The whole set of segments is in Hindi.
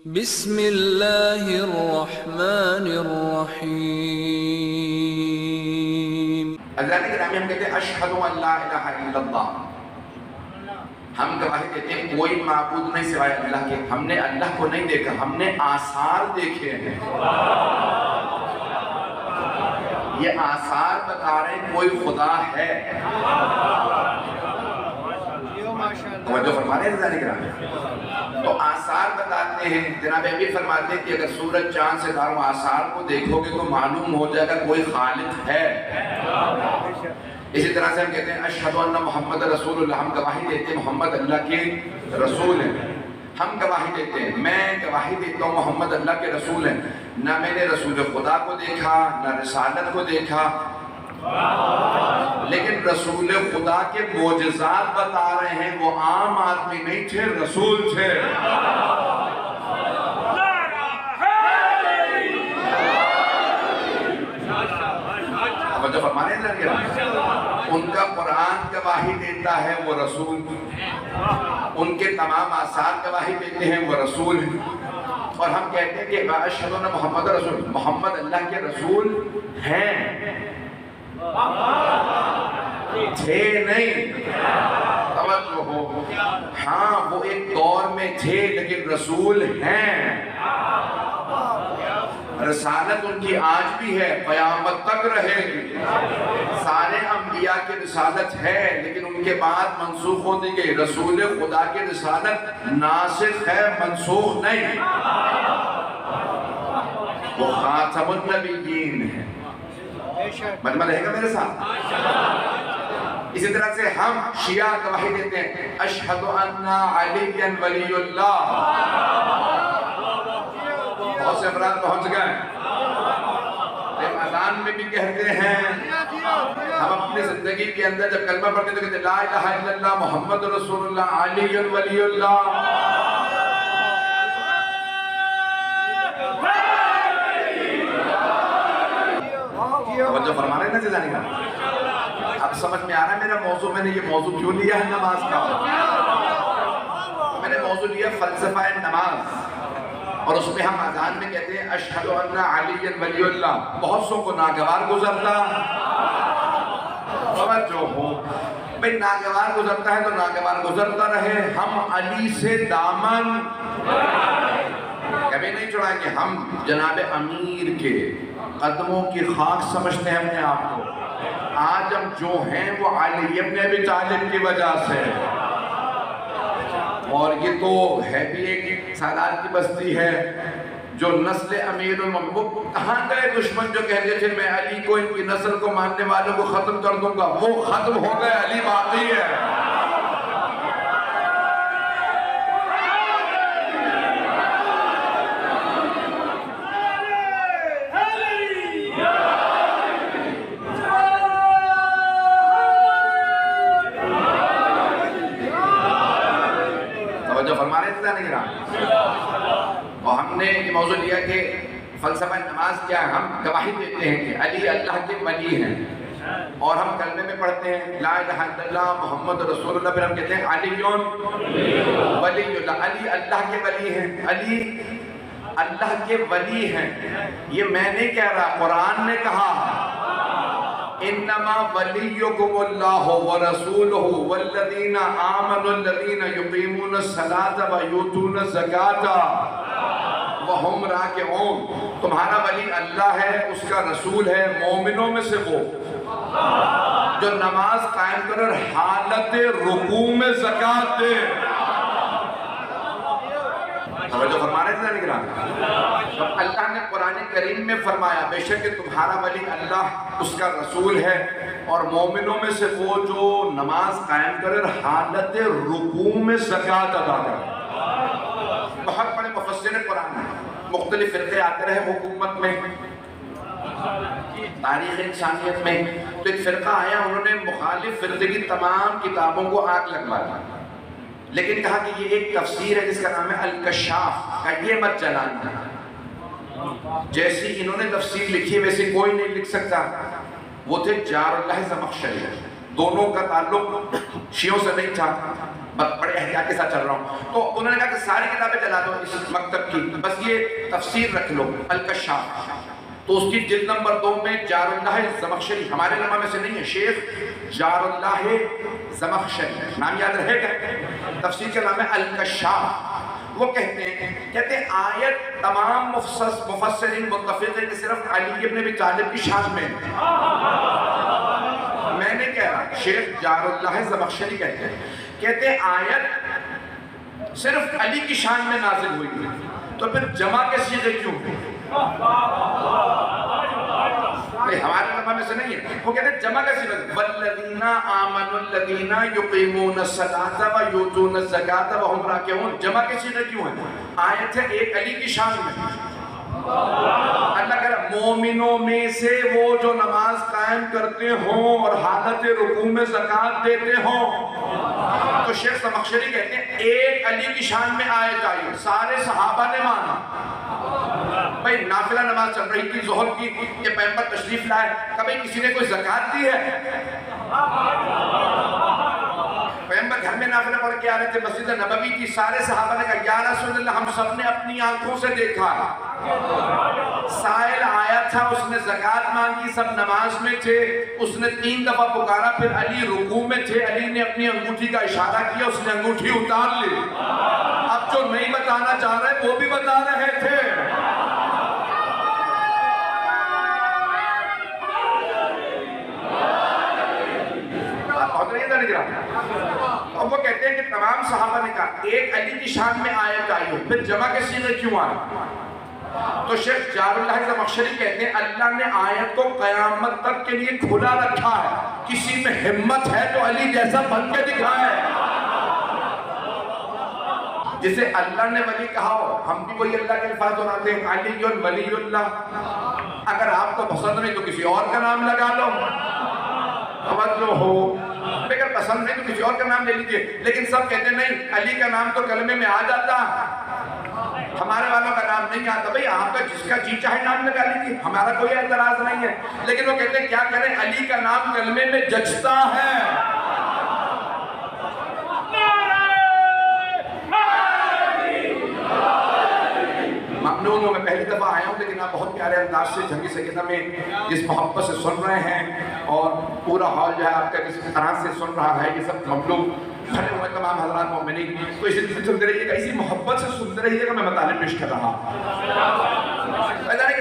बिस्मिल्लाहिर्रहमानिर्रहीम। अल्लाह के नाम हम कहते हैं अशहदु अल्ला इलाहा इल्लल्लाह। हम गवाही देते हैं कोई माबूद नहीं सिवाय अल्लाह के। हमने अल्लाह को नहीं देखा, हमने आसार देखे हैं। ये आसार बता रहे हैं कोई खुदा है। जो फरमा रहे हैं तो आसार बताते हैं। जनाब अभी फरमाते हैं कि अगर सूरज चांद सितारों आसार को देखोगे तो मालूम हो जाएगा कोई खालिक है। इसी तरह से हम कहते हैं अशहदु अन्ना मुहम्मद रसूलुल्लाह। हम गवाही देते हैं मोहम्मद अल्लाह के रसूल हैं। हम गवाही देते हैं, मैं गवाही देता हूँ मोहम्मद अल्लाह के रसूल हैं। ना मैंने रसूल खुदा को देखा, ना रिसालत को देखा, लेकिन रसूल खुदा के मोजज़ात बता रहे हैं। वो आम आदमी नहीं थे, रसूल थे। जो फरमाने लगे उनका कुरान गवाही देता है वो रसूल, उनके तमाम आसार गवाही देते हैं वो रसूल। और हम कहते हैं कि अशहदु अन्ना मुहम्मद रसूल, मोहम्मद अल्लाह के रसूल हैं, थे नहीं। तवज्जो हो, हाँ वो एक दौर में थे लेकिन रसूल हैं। रिसालत उनकी आज भी है, क़यामत तक रहेगी। सारे अंबिया की रिसालत है लेकिन उनके बाद मंसूख हो दी गई। रसूल खुदा की रिसालत नासिख है, मंसूख नहीं। वो खातमुन नबिय्यीन है। मजमा रहेगा मेरे साथ। इसी तरह से हम शिया गवाही देते हैं अशहदु अन्ना अलीयन वलीयुल्लाह। बहुत से अफराद पहुंच गए, अज़ान में भी कहते हैं। हम अपनी जिंदगी के अंदर जब कलमा पढ़ते तो कहते ला इलाहा इल्लल्लाह मुहम्मद रसूलुल्लाह अलीयुन वलीयुल्लाह। जो फरमा रहे ना जाने का, अब समझ में आ रहा है मेरा मौजू। मैंने ये मौजू क्यों लिया है नमाज का? मैंने मौजू लिया फलसफा नमाज, और उसमें हम अज़ान में कहते हैं अशहदु अन्ना अलीयन वलीयुल्लाह। बहुत सौ को नागवार गुजरता, जो हो भाई नागवार गुजरता है तो नागवार गुजरता रहे। हम अली से दामन कभी नहीं छुड़ाएंगे। हम जनाब अमीर के कदमों की खाक समझते हैं अपने आप को। आज हम जो हैं वो अली इब्न अबी तालिब की वजह से। और ये तो है भी एक सादात की बस्ती है जो नस्ल अमीरुल मोमिनीन। वो कहाँ गए दुश्मन जो कहते थे मैं अली को, इनकी नस्ल को मानने वालों को खत्म कर दूंगा? वो खत्म हो गए, अली बाकी है। और हमने ये मौजू लिया कि फलसफा नमाज क्या है। हम गवाही देते हैं कि अली अल्लाह के वली हैं, और हम कलमे में पढ़ते हैं ला इलाहा इल्लल्लाह मुहम्मद रसूलुल्लाह। फिर हम कहते हैं अलीयुन वलीयुल्लाह। अली अल्लाह के वली हैं, अली अल्लाह के वली हैं। ये मैं नहीं कह रहा, कुरान ने कहा इन्नमा वलियुकुमुल्लाहु व रसूलुहु वल्लज़ीना आमनुल्लज़ीना युक़ीमूनस्सलाता व यूतूनज़्ज़काता व हुम राकिऊन। तुम्हारा वली अल्लाह है, उसका रसूल है, मोमिनों में से वो जो नमाज कायम कर हालत रुकू में ज़कात दे। जो फरमा रहे थे अल्लाह ने कुरान करीम में फरमाया बेशक तुम्हारा वली अल्लाह, उसका रसूल है, और मोमिनों में से वो जो नमाज कायम करे हालत रुकू में ज़कात अदा करे। बहुत बड़े मुफस्सिर कुरान है, मुख्तलिफ फ़िरक़े आते रहे हुकूमत में, तारीख़ इंसानियत में। तो एक फ़िरक़ा आया, उन्होंने मुखालिफ फ़िरक़े की तमाम किताबों को आग लगवा दी, लेकिन कहा कि ये एक तफसीर है जिसका नाम है अल-कशाफ का, ये मत चलाना। जैसी इन्होंने तफसीर लिखी वैसे कोई नहीं लिख सकता। वो थे जारुल्लाह ज़मख़शरी, दोनों का ताल्लुक शियों से नहीं था। बड़े एहतियात के साथ चल रहा हूँ। तो उन्होंने कहा कि सारी किताबें जला दो इस मकतब की, बस ये तफसीर रख लो अल-कश्शाफ। तो उसकी जिल्द नंबर 2 में जारुल्लाह ज़मख़शरी, हमारे नमा में से नहीं है, शेख जारुल्लाह ज़मख़शरी नाम याद रहेगा, तफसीर का नाम है अल-कश्शाफ। वो कहते हैं आयत तमाम मुफस्सिरीन मुत्तफ़िक़ है कि सिर्फ अली इब्न अबी तालिब की शान में। मैंने कह रहा, शेख जारुल्लाह ज़मख़शरी कहते हैं आयत सिर्फ अली की शान में नाज़िल हुई थी, तो फिर जमा के सीगे क्यों? हमारे नमा में से नहीं है। वो कहते हैं जमा का सीगा, वल्लज़ीना आमनुल्लज़ीना युक़ीमूनस्सलाता व यूतूनज़्ज़काता व हुम राकिऊन। जमा के सीगे क्यों है? आयत है एक अली की शान में। अल्लाह कह रहा मोमिनों में से वो जो नमाज कायम करते हों और हालत रुकू में ज़कात देते हों। तो शेख ज़मख़शरी कहते हैं एक अली की शान में आयत आई, सारे सहाबा ने माना। भाई नाफिला नमाज चल रही थी ज़ोहर की, ये पैगंबर तशरीफ लाए, कभी किसी ने कोई ज़कात दी है? पैगंबर घर में नाफिला पढ़ के आ रहे थे, मस्जिद नबवी थी, सारे सहाबा ने कहा या रसूलल्लाह, हम सब ने अपनी आंखों से देखा। साइल आया था, उसने ज़कात मांगी, सब नमाज में थे, उसने 3 दफा पुकारा, फिर अली रुकू में थे, अली ने अपनी अंगूठी का इशारा किया, उसने अंगूठी उतार ली। अब जो नहीं बताना चाह रहे वो भी बता रहे थे। और वो कहते हैं कि तमाम सहाबा ने कहा एक अली की शान में आयत आई है, फिर जमा के सीगे क्यों आए? तो शेख जारुल्लाह ज़मख़शरी कहते हैं अल्लाह ने आयत को क़यामत तक के लिए खुला रखा है, किसी में हिम्मत है तो अली जैसा बन के दिखाए। जिसे अल्लाह ने वली कहा हो, हम भी वही अल्लाह के अल्फाज दोहराते हैं, अली वलीउल्लाह। अगर आपको पसंद नहीं तो किसी और का नाम लगा लो, समझ लो हो, अगर पसंद नहीं तो किसी और का नाम ले लीजिए। लेकिन सब कहते नहीं अली का नाम तो कलमे में आ जाता, हमारे वालों का नाम नहीं आता। भाई आपका जिसका जी चाहे नाम लगा लीजिए, हमारा कोई एतराज नहीं है। लेकिन वो कहते हैं क्या करें, अली का नाम कलमे में जचता है। ममनून हूं, मैं पहली दफा आया हूँ, लेकिन आप बहुत प्यारे अंदाज से जंगी सकीना में जिस मोहब्बत से सुन रहे हैं और पूरा हॉल जो है आपका जिस तरह से सुन रहा है, ये सब ममनून भरे हुए तमाम हज़रात मोमिनीन, तो इसी तरह सुनते रहिएगा, इसी मोहब्बत से सुनते रहिएगा। मैं मतलब पेश कर रहा हूँ।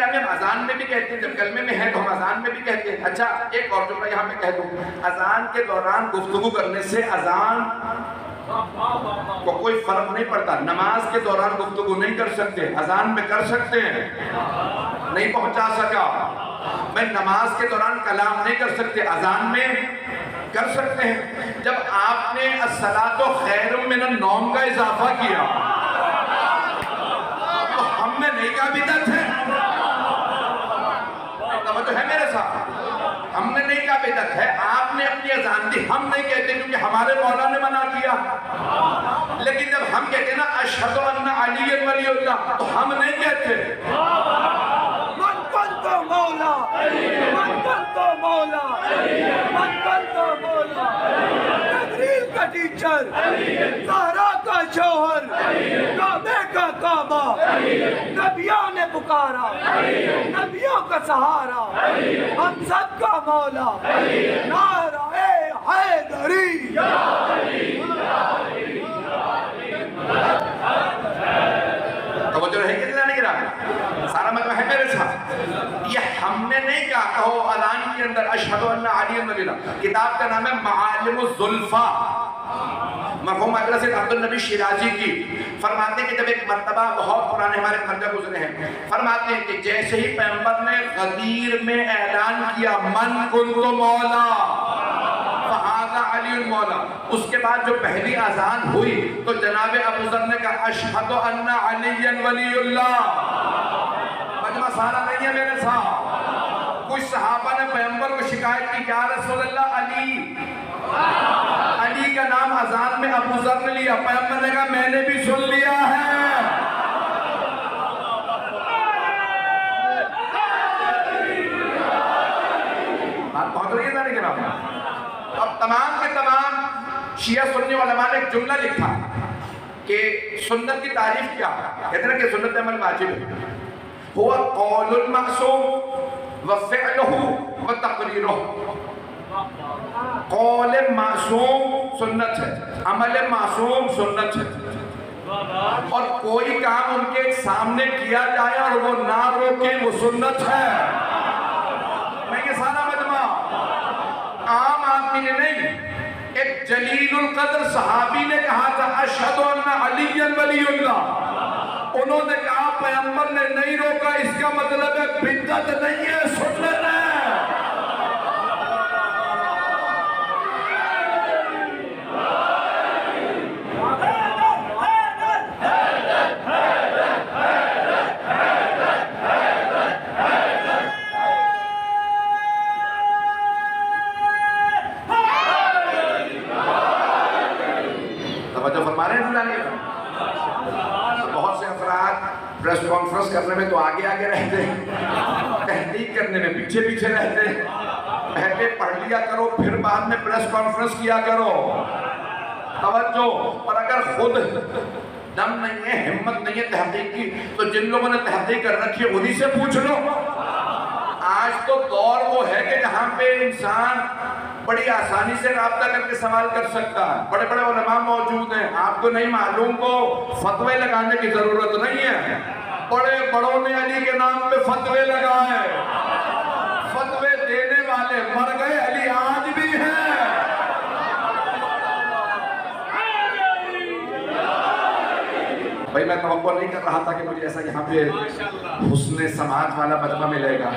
हम अजान में भी कहते हैं, जब कलमे में है तो हम अजान में भी कहते हैं। अच्छा एक और जुमला यहाँ पे कह दूँ, अजान के दौरान गुफ्तगू करने से अजान को कोई फर्क नहीं पड़ता। नमाज के दौरान गुफ्तगू नहीं कर सकते, अजान में कर सकते हैं। नहीं पहुंचा सका, मैं नमाज के दौरान कलाम नहीं कर सकते, अजान में कर सकते हैं। जब आपने अस्सलातु खैरुम मिनन नौम का इजाफा किया तो हमने नहीं कहा बिदअत है, तो है मेरे साथ, हमने नहीं कहा बिदअत है, आपने अपनी अजान दी, हम नहीं कहते क्योंकि हमारे मौला ने मना किया। लेकिन जब हम कहते हैं ना अशहदु अन्ना अली वलीउल्लाह, तो हम नहीं कहते मन कंतो मौला मन कंतो मौला मन कंतो मौला, तकरीर का टीचर, ज़हरा का शौहर, काबे का काबा, नबियों ने पुकारा, नबियों का सहारा, हम सब का मौला, नाराए हैदरी। तवज्जो रहेगी कि नहीं रहा? सारा मतलब है मेरे साथ। ये हमने नहीं कहा, कहो अज़ान के अंदर अशहदु अन्ना अली वलीउल्लाह। किताब का नाम है मालिमुज़ ज़ुल्फ़ा, मरहूम मदरसे अब्दुल नबी शिराजी की। फरमाते हैं कि जब एक मर्तबा बहुत पुराने हमारे मर्जा गुजरे हैं, फरमाते हैं कि जैसे ही पैगंबर ने गदीर में ऐलान किया मन कुन्तु मौला फ़हाज़ा अली मौला, उसके बाद जो पहली अजान हुई तो जनाब अबू ज़र ने कहा अशहदु अन्ना अली वलीउल्लाह। मजमा सारा नहीं है मेरे साथ। कुछ सहाबा ने पैगंबर को शिकायत की, या रसूलल्लाह अली का नाम अजान में अबू ज़र ने लिया। पैगंबर ने कहा मैंने भी सुन लिया है। बात बहुत रही है ना, लेकिन अब तमाम के तमाम शिया सुन्नी उलमा ने एक जुमला लिखा कि सुन्नत की तारीफ क्या है। कहते हैं कि सुन्नत अमल वाजिब है, हुवा कौलुल मासूम व फ़िअलुहु व तक़रीरुहु। कौल मासूम सुन्नत है, अमल मासूम सुन्नत है, और कोई काम उनके सामने किया जाए और वो ना रोके वो सुन्नत है। मैं ये सारा मजमा आम आदमी ने नहीं, एक जलीलुल कद्र सहाबी ने कहा था अशहदु अन्ना अलिय्यन वलीयुल्लाह। उन्होंने कहा पैगंबर ने नहीं रोका, इसका मतलब है बिदअत नहीं है, सुन्नत है। बहुत से अफराद प्रेस कॉन्फ्रेंस करने में तो आगे आगे रहते हैं, तहकीक करने में पीछे पीछे रहते हैं। पहले पढ़ लिया करो, फिर बाद में प्रेस कॉन्फ्रेंस किया करो। तवज्जो। और अगर खुद दम नहीं है, हिम्मत नहीं है तहकीक की, तो जिन लोगों ने तहकीक कर रखी है उन्हीं से पूछ लो। आज तो दौर वो है कि जहाँ पे इंसान बड़ी आसानी से राब्ता करके सवाल कर सकता है। बड़े बड़े उलमा मौजूद हैं, आपको नहीं मालूम को फतवे लगाने की जरूरत नहीं है। बड़े बड़ों ने अली के नाम पे फतवे लगाए, फतवे देने वाले मर गए, अली आज भी है। भाई मैं तवक्को नहीं कर रहा था कि मुझे ऐसा यहाँ पे हुस्ने समाज वाला मजमा मिलेगा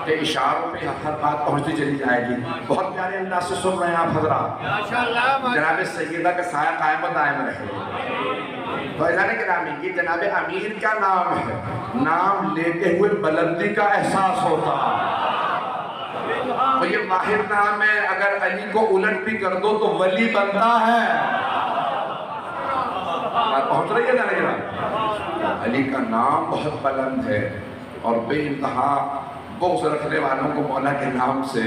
कि इशारों पे हर बात पहुँचती चली जाएगी। बहुत प्यारे अंदाज से सुन रहे हैं आप हजरात। जनाब सैयदा का साया कायम दायम रहे। तो ऐसा नहीं कि ये जनाब अमीर का नाम है, नाम लेते हुए बुलंदी का एहसास होता है। तो ये वाहिद नाम है, अगर अली को उलट भी कर दो तो वली बनता है। पहुंच रही है ना। अली का नाम बहुत बुलंद है और बेइंतहा बुग़्ज़ रखने वालों को मौला के नाम से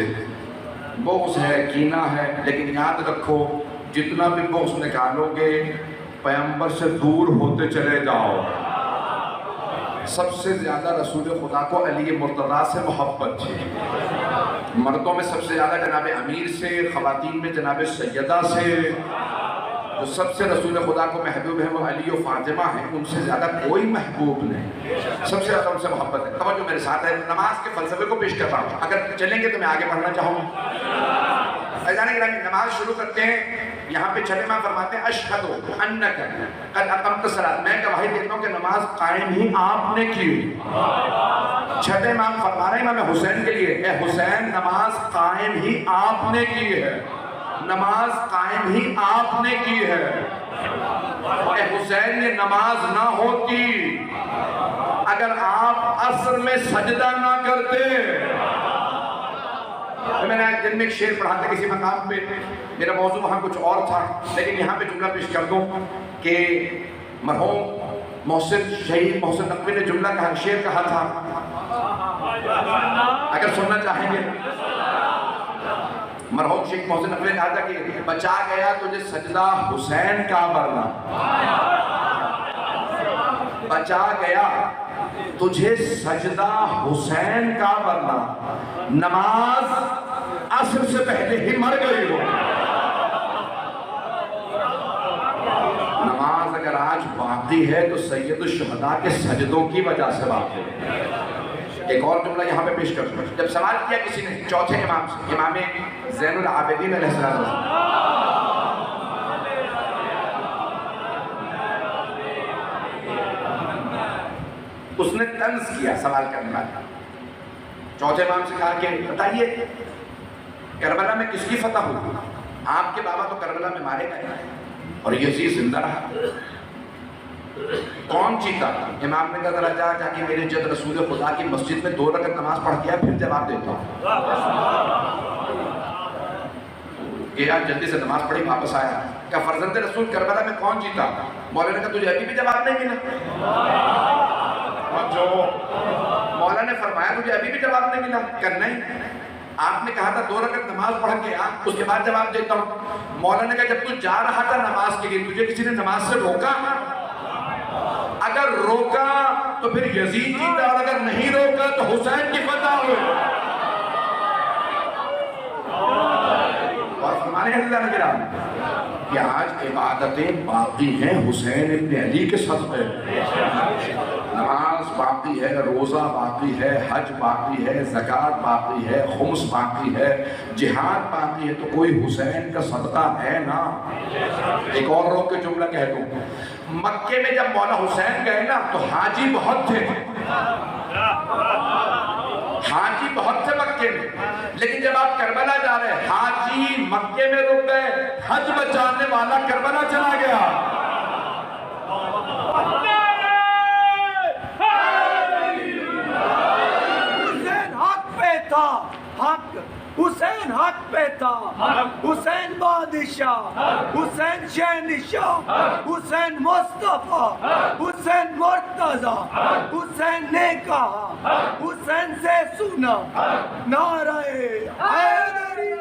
बुग़्ज़ है, कीना है। लेकिन याद रखो, जितना भी बुग़्ज़ निकालोगे पैगंबर से दूर होते चले जाओ। सबसे ज़्यादा रसूल खुदा को अली मुर्तज़ा से मोहब्बत थी। मर्दों में सबसे ज़्यादा जनाब अमीर से, ख़वातीन में जनाब सैयदा से। जो सबसे रसूल खुदा को महबूब है वो अली और फातिमा है, उनसे ज़्यादा कोई महबूब नहीं। सबसे ज़्यादा उनसे मोहब्बत है। तवज्जो मेरे साथ है, नमाज के फ़लसफ़े को पेश कर रहा हूँ। अगर चलेंगे तो मैं आगे बढ़ना चाहूँगा। अज़ान गिरामी नमाज शुरू करते हैं। यहाँ पे छठे इमाम फरमाते हैं अशहदु अन्नका क़द अक़मत सलात, मैं गवाही देता हूँ कि नमाज कायम ही आपने की। छठे इमाम फरमा रहे हैं इमाम हुसैन के लिए, ए हुसैन नमाज कायम ही आपने की है, नमाज कायम ही आपने की है। हुसैन ने नमाज ना होती अगर आप असर में सजदा ना करते। तो मैंने आज दिन में एक शेर पढ़ा था किसी मकाम पे, मेरा मौजू वहाँ कुछ और था, लेकिन यहाँ पे जुमला पेश कर दूँ कि मरहूम मोहसिन शहीद मोहसिन नकवी ने जुमला कहा, शेर कहा था, अगर सुनना चाहेंगे। मरहूम शेख मोहसिन नकवी ने कहा था कि बचा गया तुझे सजदा हुसैन का वरना, बचा गया तुझे सजदा हुसैन का वरना, नमाज असर से पहले ही मर गई हो। नमाज अगर आज बाकी है तो सैयद शुहदा के सजदों की वजह से बाकी है। एक और जुमला यहाँ पे पेश कर दूँ। जब सवाल किया किसी ने चौथे इमाम से, इमाम ज़ैनुल आबिदीन अलैहिस्सलाम, उसने तंज किया सवाल करने वाला। चौथे इमाम से कहा कि बताइए करबला में किसकी फतह हुई? आपके बाबा तो करबला में मारे गए और यजीद जिंदा रहा, कौन जीता? इमाम ने कहा जरा जाके मेरे जद रसूल खुदा की मस्जिद में 2 रकअत नमाज पढ़ के फिर जवाब देता हूँ। यार जल्दी से नमाज पढ़ी वापस आया, क्या फर्जंद रसूल करबला में कौन जीता? मौला ने कहा तुझे अभी भी जवाब नहीं मिला। जो मौला ने फरमाया तुझे अभी भी जवाब नहीं मिला, कर नहीं आपने कहा था 2 रकात नमाज पढ़ के आ, उसके बाद जवाब देता हूँ। मौलाना ने कहा जब तू जा रहा था नमाज के लिए तुझे किसी ने नमाज से रोका? अगर रोका तो फिर यजीद जीता, और अगर नहीं रोका तो हुसैन की फतह हुई। और हमारे कि आज इबादतें बाकी हैं हुसैन इब्न अली के सदक़े। नमाज बाकी है, रोज़ा बाकी है, हज बाकी है, ज़कात बाकी है, खुम्स बाकी है, जिहाद बाकी है, तो कोई हुसैन का सदका है ना। एक और रोक के जुमला कह दूं, मक्के में जब मौला हुसैन गए ना तो हाजी बहुत थे, हाजी बहुत थे मक्के में, लेकिन जब आप करबला जा रहे हैं हाजी मक्के में रुक गए, हज बचाने वाला करबला चला गया। हुसैन हक पे था, हक हुसैन हक पे था, हुसैन बादशाह, हुसैन शहनशाह, हुसैन मुस्तफा, हुसैन मुर्तजा, हुसैन ने कहा, हुसैन से सुना नारे हैदरी।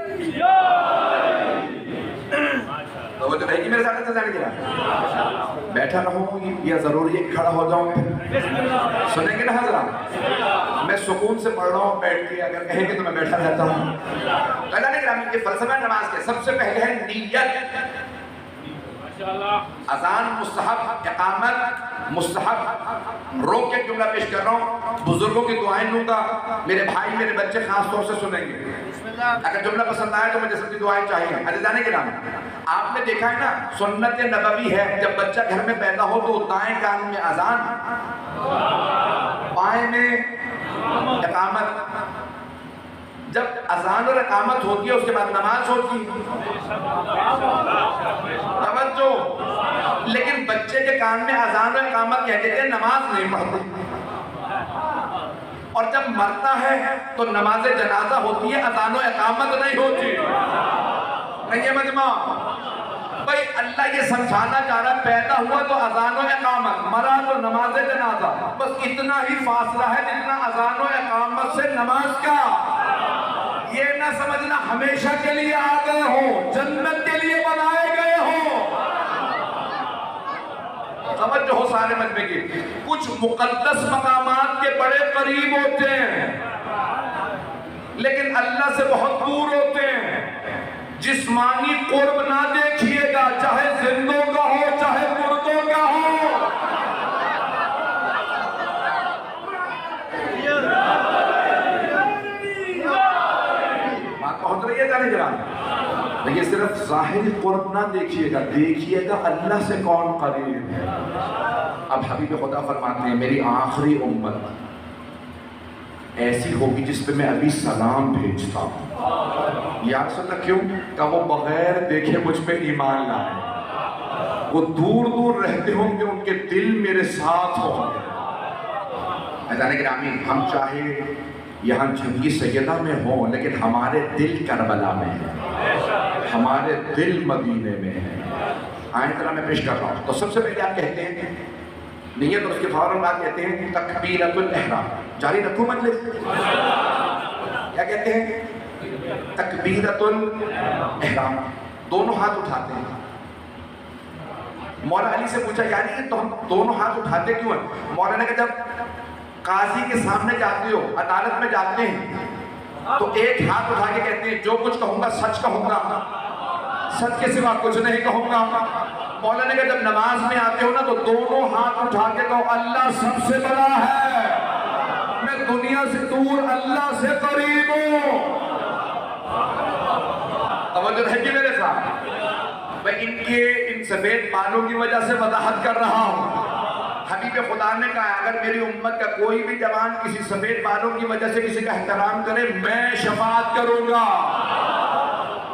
तो वो तो रहेगी मेरे साथ जाने के बैठा रहूं या जरूरी है खड़ा हो जाऊं? सुनेंगे ना हजरात, मैं सुकून से पढ़ रहा हूँ बैठ के, अगर कहेंगे तो मैं बैठा रहता हूँ। अल्लाह ग्रामीण के फलसफा नमाज के सबसे पहले है नीयत। अजान मुस्तहब, इकामत मुस्तहब। रोक के जुमला पेश कर रहा हूँ, बुजुर्गों की दुआएं लूंगा, मेरे भाई मेरे बच्चे खास तौर से सुनेंगे। अगर जुमला पसंद आए तो मुझे सबकी दुआएं चाहिए। अज़ीज़ान किराम, आपने देखा है ना सुन्नत नबवी है, जब बच्चा घर में पैदा हो तो दाएं कान में अजान, बाएं में इकामत। जब अजान और इकामत होती है उसके बाद नमाज होती है, तवज्जो। लेकिन बच्चे के कान में अजान और इकामत कह देते हैं, नमाज नहीं पढ़ते। और जब मरता है तो नमाज जनाजा होती है, अजान और इकामत नहीं होती। नहीं है मजमा भाई, अल्लाह ये समझाना चाह रहा, पैदा हुआ तो अजान और इकामत, मरा तो नमाज जनाजा, बस इतना ही फासला है जितना अजान और इकामत से नमाज का। ये ना समझना हमेशा के लिए आ गए हो, जन्नत के लिए बनाए गए हो। समझ हो सारे मजमे के, कुछ मुकद्दस मकामात के बड़े करीब होते हैं लेकिन अल्लाह से बहुत दूर होते हैं। जिस्मानी कुर्ब ना देखिएगा, चाहे जिंदों का हो चाहे मुर्दों का हो। बात पहुंच रही है जाने जरा। देखिए सिर्फ ज़ाहिरी कुर्ब ना देखिएगा, देखिएगा अल्लाह से कौन करीब है। अब हबीब खुदा फरमाते हैं मेरी आखिरी उम्मत ऐसी होगी जिस पे मैं अभी सलाम भेजता हूँ। याद सुनना क्यों? का वो बगैर देखे मुझ पे ईमान लाए। वो दूर दूर रहते होंगे, उनके दिल मेरे साथ होंगे। अज़ान ग्रामीण, हम चाहे यहाँ जंगी सैयदा में हो लेकिन हमारे दिल करबला में है, हमारे दिल मदीने में है। आए तरह मैं पेश कर रहा हूँ। तो सबसे पहले आप कहते हैं नियत, और उसके फौरन बाद कहते हैं तकबीरतुल इहराम। जारी रखो मजलिस। क्या कहते हैं? तकबीरतुल इहराम। दोनों हाथ उठाते हैं। मौला अली से पूछा यानी तो हम दोनों हाथ उठाते क्यों हैं? मौला ने कहा जब काजी के सामने जाते हो, अदालत में जाते हैं तो एक हाथ उठा के कहते हैं जो कुछ कहूंगा सच कहूंगा, सच के सिवा कुछ नहीं कहूंगा। मौला ने कहा जब नमाज में आते हो ना तो दोनों हाथ उठा के कहो अल्लाह सबसे बड़ा है, मैं दुनिया से दूर अल्लाह से करीब हूं। तवज्जो रहेगी मेरे साथ। मैं इनके इन सफेद बालों की वजह से वजाहत कर रहा हूं। हबीब खुदा ने कहा अगर मेरी उम्मत का कोई भी जवान किसी सफेद बालों की वजह से किसी का एहतराम करे मैं शफाअत करूंगा।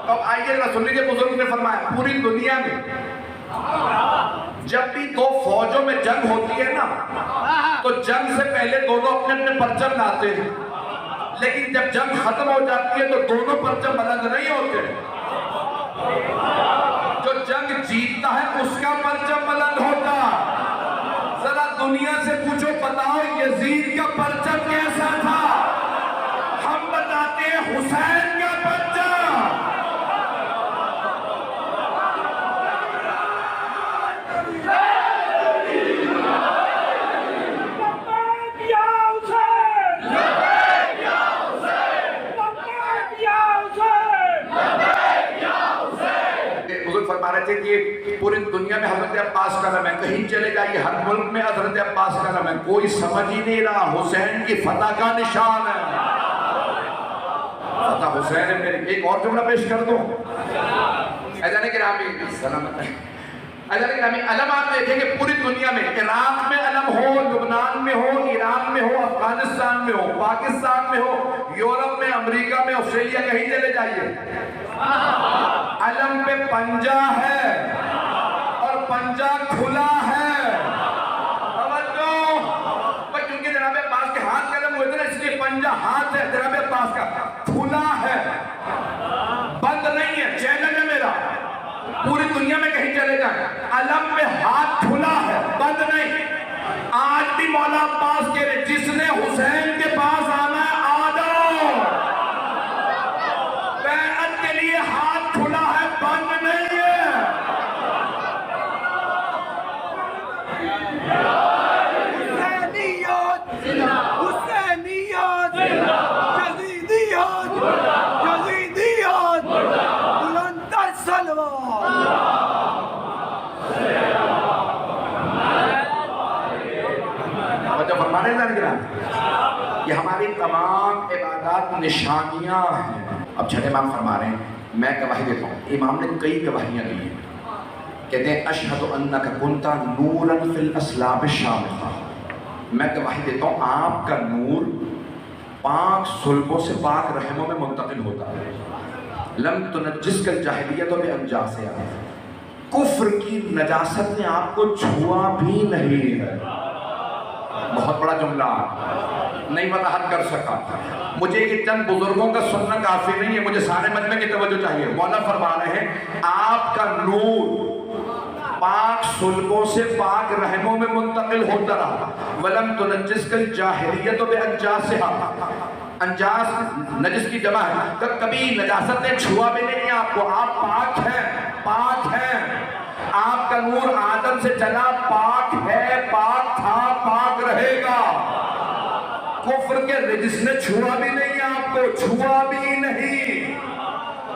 तो आइए सुन लीजिए, बुजुर्ग ने फरमाया पूरी दुनिया में जब भी दो फौजों में जंग होती है ना तो जंग से पहले दोनों अपने अपने परचम लाते हैं, लेकिन जब जंग खत्म हो जाती है तो दोनों परचम बुलंद नहीं होते। जो जंग जीतता है उसका परचम बुलंद होता। जरा दुनिया से पूछो, बताओ यजीद का परचम कैसा था? हम बताते हैं हुसैन अब्बास का नाम है, कहीं चले जाइए हर मुल्क में हजरत अब्बास का नाम है, कोई समझ ही नहीं रहा हुसैन की फतह का निशान है। फतह हुसैन है मेरे। एक और जुमला पेश कर दो। अलम आप देखेंगे पूरी दुनिया में, इराक में अलम हो, लुबनान में हो, ईरान में हो, अफगानिस्तान में हो, पाकिस्तान में हो, यूरोप में, अमेरिका में, ऑस्ट्रेलिया, कहीं चले जाइए अलम पे पंजा है और पंजा खुला है। क्योंकि जनाब अब्बास के हाथ कलम हुए थे ना, इसलिए पंजा हाथ है, जनाब अब्बास का खुला है, बंद नहीं है, चैलेंज है मेरा। पूरी दुनिया में कहीं चले जाए अलम पे हाथ खुला है, बंद नहीं। आज भी मौला अब्बास कह रहे जिसने हुसैन के पास आना है आ जाओ, बैअत के लिए हाथ खुला है, बंद नहीं है। हुसैनियत हुसैनियत यजीदियत यजीदियत बुलंदर सलवार। फरमाने ये हमारी तमाम इबादत निशानियां हैं। अब छठे इमाम फरमा रहे हैं, मैं गवाही देता हूँ। इमाम ने कई गवाहियां दी हैं, कहते हैं अशहदु अन्नका कुंता नूरन फिल अस्लाब शामिखा, मैं गवाही देता हूँ आपका नूर पाक सुल्बों से पाक रहमों में मुंतकिल होता है। लम तुनज्जिस कल जाहिलियत में अंजासे, कुफ्र की नजासत ने आपको छुआ भी नहीं है। बहुत बड़ा जुमला, नहीं वजाहत कर सका। मुझे ये चंद बुजुर्गों का सुनना काफी नहीं है, मुझे सारे मजमे की तवज्जो चाहिए। मौला फरमा रहे हैं आपका नूर पाक सुल्बों से पाक रहमों में मुंतकिल होता रहा। वलम तुनज्जिस कल जाहिलियत में अंजासे, अंजास नजिस की जमा है, तो कभी नजासत ने छुआ भी नहीं है आपको। आप पाक हैं, पाक हैं। आपका नूर आदम से चला पाक है, पाक था, पाक रहेगा। कुफ्र के रिजिस ने छुआ भी नहीं आपको, छुआ भी नहीं।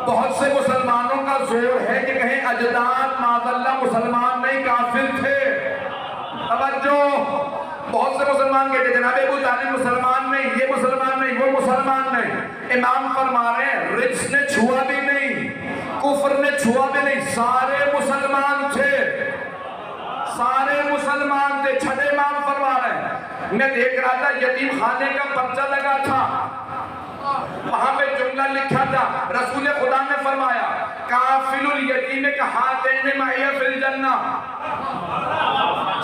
बहुत से मुसलमानों का जोर है कि कहीं अजदाद मादल्ला मुसलमान नहीं काफिर थे। तवज्जो, बहुत से मुसलमान कहते जनाब अबू तालिब मुसलमान नहीं, ये मुसलमान नहीं, वो मुसलमान नहीं। इमाम फरमा रहे हैं रिजिस ने छुआ भी नहीं, कुफ्र ने छुआ भी नहीं, सारे मुसलमान थे, सारे मुसलमान थे। छठे इमाम फरमा रहे हैं, मैं देख रहा था यतीम खाने का पर्चा लगा था, वहां पे जुमला लिखा था, रसूल खुदा ने फरमाया काफिलुल यतीम का हाथैन माइया फिल जन्नह।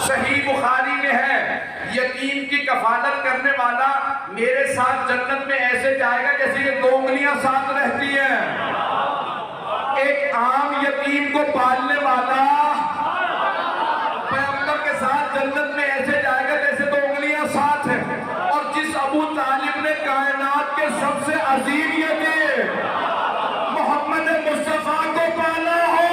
सही बुखारी में है, यतीम की कफालत करने वाला मेरे साथ जन्नत में ऐसे जाएगा जैसे कि 2 उंगलियां साथ रहती हैं। एक आम यतीम को पालने वाला पैगंबर के साथ जन्नत में ऐसे जाएगा जैसे 2 उंगलियां साथ हैं। और जिस अबू तालिब ने कायनात के सबसे अजीम यतीम मोहम्मद मुस्तफा को पाला हो,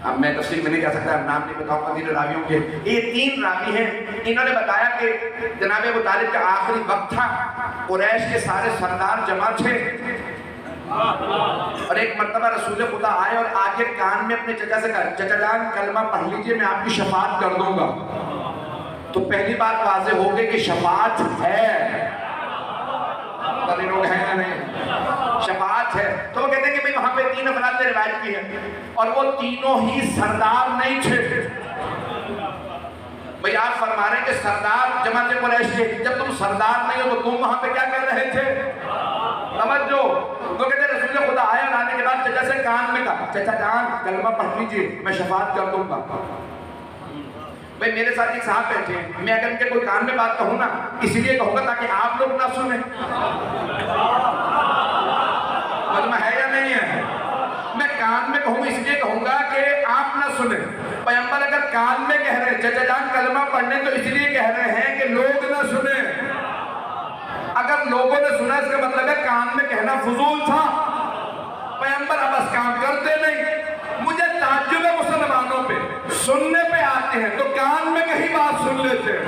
अब मैं तफसील में नहीं जा सकता, नाम नहीं बताऊंगा तीन रावियों के। ये 3 रावी हैं, इन्होंने बताया कि जनाब अबू तालिब का आखिरी वक्त था, कुरैश के सारे सरदार जमा थे और एक मर्तबा रसूल खुदा आए और आके कान में अपने चचा से कहा चचा जान कलमा पढ़ लीजिए, मैं आपकी शफाअत कर दूंगा। तो पहली बात वाज़े हो गई कि शफाअत है, लोग हैं या नहीं, शफाअत है। तो वो कहते हैं कि भाई वहां पे 3 अफराद ने रिवायत की है और वो तीनों ही सरदार नहीं थे। भाई आप फरमा रहे हैं कि सरदार जमात कुरैश के, जब तुम सरदार नहीं हो तो तुम वहां पे क्या कर रहे थे? समझो। तो कहते हैं रसूल खुदा आया और आने के बाद चचा से कान में कहा चचा जान कलमा पढ़ लीजिए, मैं शफाअत कर दूंगा। भाई मेरे साथ एक साहब बैठे हैं, मैं अगर इनके कोई कान में बात कहूँ ना इसलिए कहूँगा ताकि आप लोग ना सुने, मतलब है या नहीं है। मैं कान में कहूँ इसलिए कहूँगा कि आप ना सुने। पैगंबर अगर कान में कह रहे हैं चचा जान कलमा पढ़ने तो इसलिए कह रहे हैं कि लोग ना सुने। अगर लोगों ने सुना इसका मतलब है कान में कहना फजूल था। पैगंबर अब बस काम करते नहीं। मुझे ताज्जुब है मुसलमानों पे, सुनने पे आते हैं तो कान में कहीं बात सुन लेते हैं।